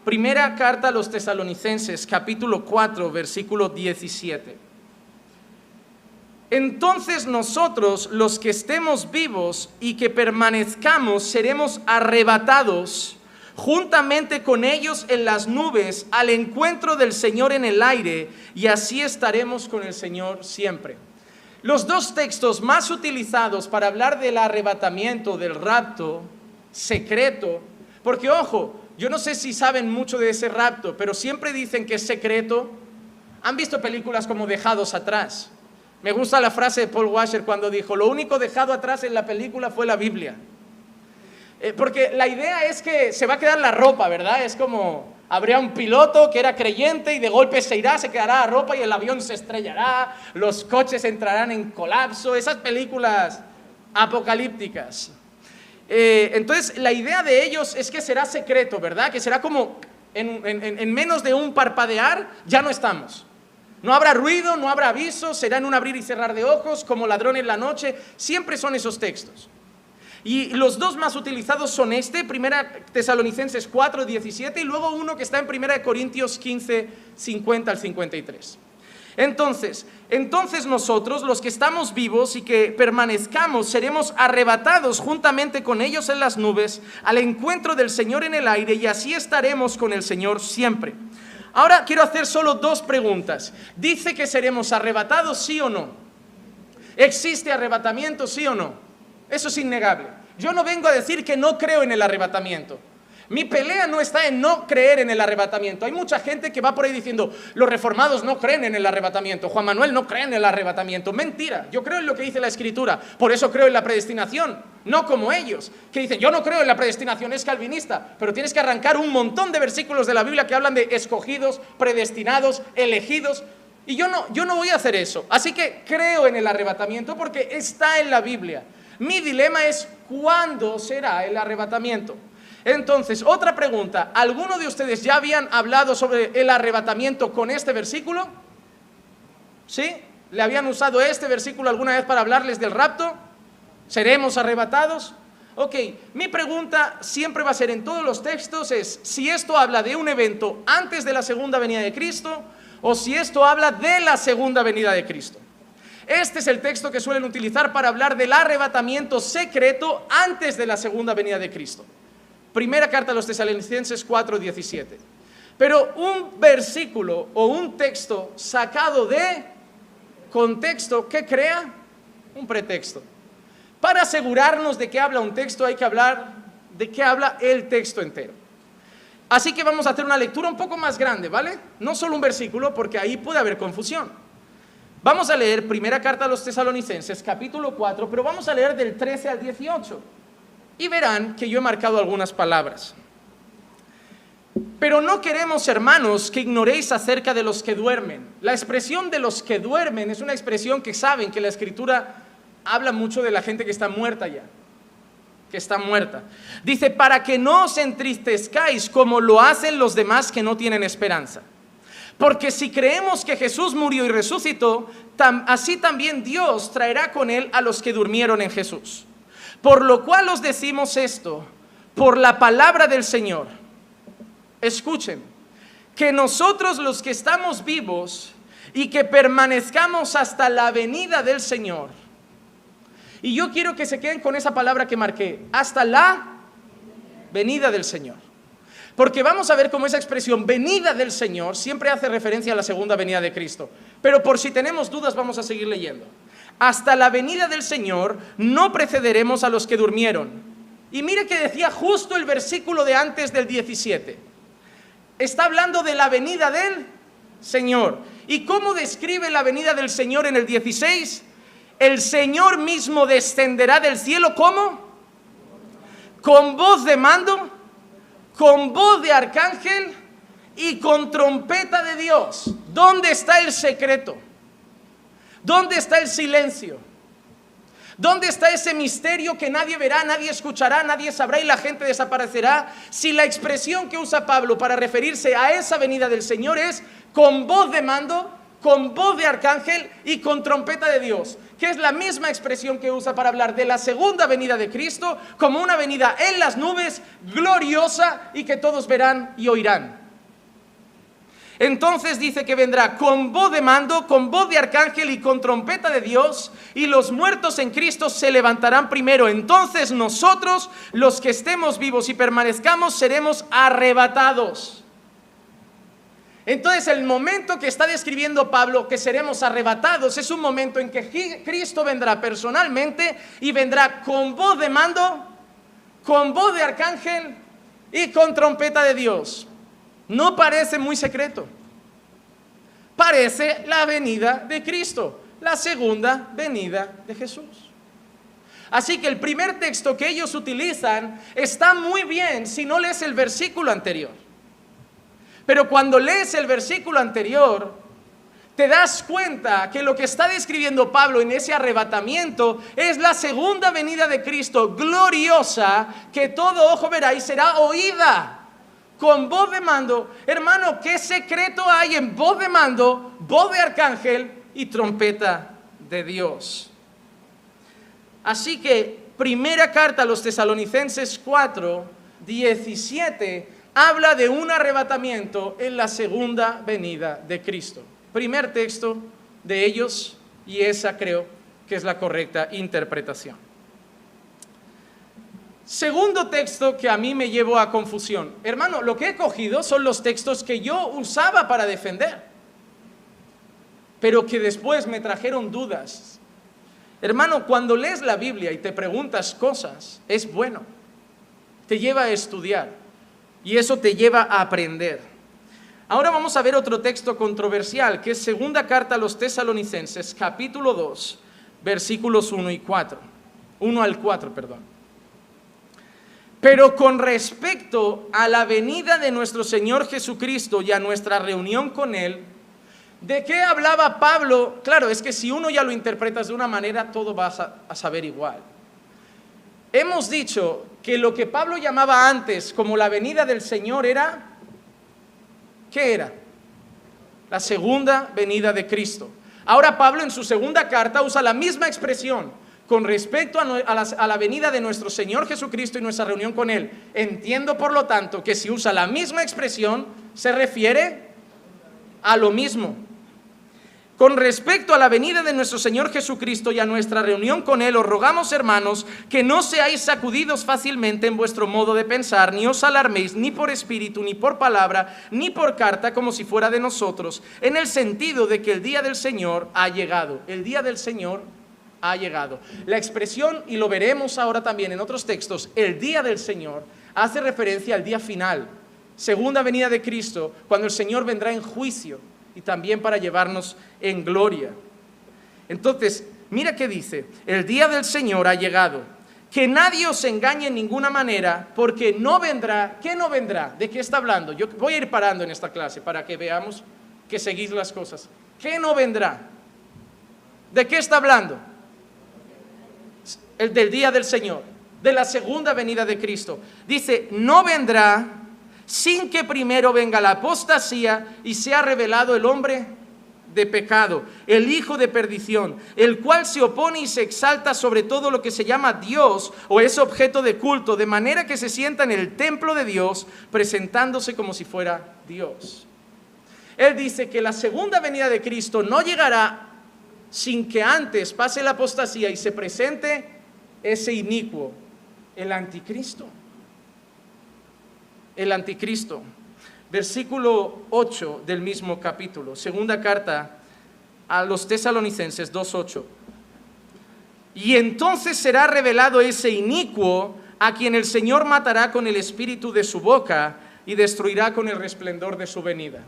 Primera carta a los Tesalonicenses, capítulo 4, versículo 17. Entonces nosotros, los que estemos vivos y que permanezcamos, seremos arrebatados juntamente con ellos en las nubes al encuentro del Señor en el aire, y así estaremos con el Señor siempre. Los dos textos más utilizados para hablar del arrebatamiento, del rapto secreto, porque ojo, yo no sé si saben mucho de ese rapto, pero siempre dicen que es secreto. ¿Han visto películas como Dejados Atrás? Me gusta la frase de Paul Washer cuando dijo, lo único dejado atrás en la película fue la Biblia. Porque la idea es que se va a quedar la ropa, ¿verdad? Es como, habría un piloto que era creyente y de golpe se irá, se quedará la ropa y el avión se estrellará, los coches entrarán en colapso, esas películas apocalípticas. Entonces la idea de ellos es que será secreto, ¿verdad? Que será como en menos de un parpadear ya no estamos. No habrá ruido, no habrá aviso, será en un abrir y cerrar de ojos, como ladrón en la noche. Siempre son esos textos. Y los dos más utilizados son Primera Tesalonicenses 4, 17, y luego uno que está en Primera Corintios 15, 50 al 53. Entonces nosotros, los que estamos vivos y que permanezcamos, seremos arrebatados juntamente con ellos en las nubes al encuentro del Señor en el aire, y así estaremos con el Señor siempre. Ahora quiero hacer solo dos preguntas. ¿Dice que seremos arrebatados, sí o no? ¿Existe arrebatamiento, sí o no? Eso es innegable. Yo no vengo a decir que no creo en el arrebatamiento. Mi pelea no está en no creer en el arrebatamiento. Hay mucha gente que va por ahí diciendo, los reformados no creen en el arrebatamiento, Juan Manuel no cree en el arrebatamiento. Mentira, yo creo en lo que dice la Escritura, por eso creo en la predestinación, no como ellos, que dicen, yo no creo en la predestinación, es calvinista, pero tienes que arrancar un montón de versículos de la Biblia que hablan de escogidos, predestinados, elegidos, y yo no voy a hacer eso. Así que creo en el arrebatamiento porque está en la Biblia. Mi dilema es, ¿cuándo será el arrebatamiento? Entonces, otra pregunta, ¿alguno de ustedes ya habían hablado sobre el arrebatamiento con este versículo? ¿Sí? ¿Le habían usado este versículo alguna vez para hablarles del rapto? ¿Seremos arrebatados? Ok, mi pregunta siempre va a ser en todos los textos es si esto habla de un evento antes de la segunda venida de Cristo o si esto habla de la segunda venida de Cristo. Este es el texto que suelen utilizar para hablar del arrebatamiento secreto antes de la segunda venida de Cristo. Primera carta a los Tesalonicenses 4, 17. Pero un versículo o un texto sacado de contexto, ¿qué crea? Un pretexto. Para asegurarnos de qué habla un texto hay que hablar de qué habla el texto entero. Así que vamos a hacer una lectura un poco más grande, ¿vale? No solo un versículo, porque ahí puede haber confusión. Vamos a leer primera carta a los Tesalonicenses, capítulo 4, pero vamos a leer del 13 al 18. Y verán que yo he marcado algunas palabras. Pero no queremos, hermanos, que ignoréis acerca de los que duermen. La expresión de los que duermen es una expresión que saben que la Escritura habla mucho de la gente que está muerta ya. Que está muerta. Dice, para que no os entristezcáis como lo hacen los demás que no tienen esperanza. Porque si creemos que Jesús murió y resucitó, así también Dios traerá con él a los que durmieron en Jesús. Por lo cual os decimos esto, por la palabra del Señor. Escuchen, que nosotros los que estamos vivos y que permanezcamos hasta la venida del Señor. Y yo quiero que se queden con esa palabra que marqué, hasta la venida del Señor. Porque vamos a ver cómo esa expresión venida del Señor siempre hace referencia a la segunda venida de Cristo. Pero por si tenemos dudas vamos a seguir leyendo. Hasta la venida del Señor no precederemos a los que durmieron. Y mire que decía justo el versículo de antes del 17. Está hablando de la venida del Señor. ¿Y cómo describe la venida del Señor en el 16? El Señor mismo descenderá del cielo, ¿cómo? Con voz de mando, con voz de arcángel y con trompeta de Dios. ¿Dónde está el secreto? ¿Dónde está el silencio? ¿Dónde está ese misterio que nadie verá, nadie escuchará, nadie sabrá y la gente desaparecerá? Si la expresión que usa Pablo para referirse a esa venida del Señor es con voz de mando, con voz de arcángel y con trompeta de Dios. que es la misma expresión que usa para hablar de la segunda venida de Cristo, como una venida en las nubes, gloriosa, y que todos verán y oirán. Entonces dice que vendrá con voz de mando, con voz de arcángel y con trompeta de Dios, y los muertos en Cristo se levantarán primero. Entonces nosotros, los que estemos vivos y permanezcamos, seremos arrebatados. Entonces el momento que está describiendo Pablo, que seremos arrebatados, es un momento en que Cristo vendrá personalmente y vendrá con voz de mando, con voz de arcángel y con trompeta de Dios. No parece muy secreto. Parece la venida de Cristo, la segunda venida de Jesús. Así que el primer texto que ellos utilizan está muy bien si no lees el versículo anterior. Pero cuando lees el versículo anterior, te das cuenta que lo que está describiendo Pablo en ese arrebatamiento es la segunda venida de Cristo gloriosa, que todo ojo verá y será oída con voz de mando. Hermano, ¿qué secreto hay en voz de mando, voz de arcángel y trompeta de Dios? Así que primera carta a los Tesalonicenses 4:17 habla de un arrebatamiento en la segunda venida de Cristo. Primer texto de ellos, y esa creo que es la correcta interpretación. Segundo texto que a mí me llevó a confusión. Hermano, lo que he cogido son los textos que yo usaba para defender, pero que después me trajeron dudas. Hermano, cuando lees la Biblia y te preguntas cosas, es bueno. Te lleva a estudiar y eso te lleva a aprender. Ahora vamos a ver otro texto controversial, que es segunda carta a los Tesalonicenses, capítulo 2, versículos 1 al 4. Pero con respecto a la venida de nuestro Señor Jesucristo y a nuestra reunión con Él, ¿de qué hablaba Pablo? Claro, es que si uno ya lo interpretas de una manera, todo vas a saber igual. Hemos dicho que lo que Pablo llamaba antes como la venida del Señor era, ¿qué era? La segunda venida de Cristo. Ahora Pablo en su segunda carta usa la misma expresión con respecto a la venida de nuestro Señor Jesucristo y nuestra reunión con Él. Entiendo, por lo tanto, que si usa la misma expresión, se refiere a lo mismo. Con respecto a la venida de nuestro Señor Jesucristo y a nuestra reunión con Él, os rogamos, hermanos, que no seáis sacudidos fácilmente en vuestro modo de pensar, ni os alarméis ni por espíritu, ni por palabra, ni por carta, como si fuera de nosotros, en el sentido de que el día del Señor ha llegado. El día del Señor ha llegado. La expresión, y lo veremos ahora también en otros textos, el día del Señor, hace referencia al día final, segunda venida de Cristo, cuando el Señor vendrá en juicio y también para llevarnos en gloria. Entonces, mira qué dice: el día del Señor ha llegado, que nadie os engañe en ninguna manera, porque no vendrá. ¿Qué no vendrá? ¿De qué está hablando? Yo voy a ir parando en esta clase para que veamos que seguís las cosas. ¿Qué no vendrá? ¿De qué está hablando? El del día del Señor, de la segunda venida de Cristo. Dice, no vendrá sin que primero venga la apostasía y sea revelado el hombre de pecado, el hijo de perdición, el cual se opone y se exalta sobre todo lo que se llama Dios o es objeto de culto, de manera que se sienta en el templo de Dios, presentándose como si fuera Dios. Él dice que la segunda venida de Cristo no llegará sin que antes pase la apostasía y se presente ese inicuo, el anticristo. El anticristo. Versículo 8 del mismo capítulo, segunda carta a los Tesalonicenses 2:8. Y entonces será revelado ese inicuo, a quien el Señor matará con el espíritu de su boca y destruirá con el resplandor de su venida.